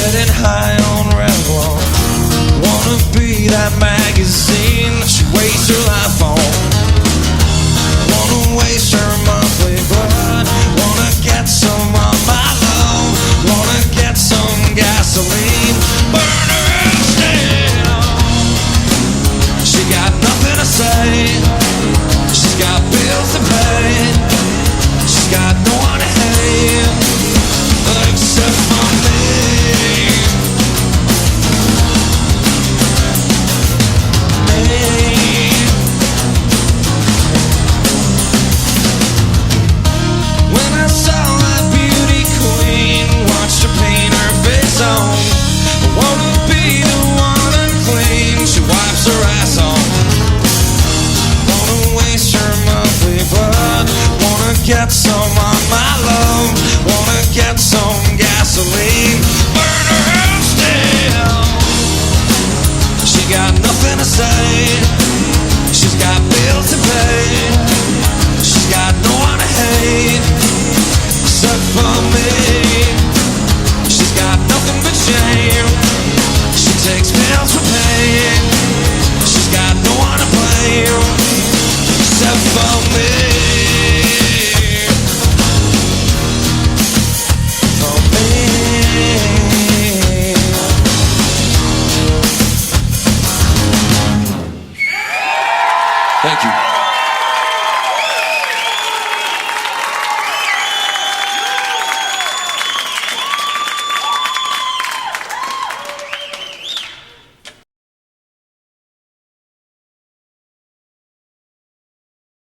getting high on Revlon. Wanna be that magazine that she wastes her life on. Wanna waste her monthly blood. Wanna get some of my love. Wanna get some gasoline. Burn her instead. She got nothing to say. She's got bills to pay. She's got no one to hate except for me. When I saw that beauty queen, watched her paint her face on. I wanna be the one unclean she wipes her ass on. Wanna waste her monthly blood. Wanna get some on my love. Wanna get some gasoline. Burn her house down. She got nothing to say. She's got bills to pay. She's got no one to hate except for me. She's got nothing but shame. She takes pills for pain. She's got no one to blame except for me. For me. Thank you.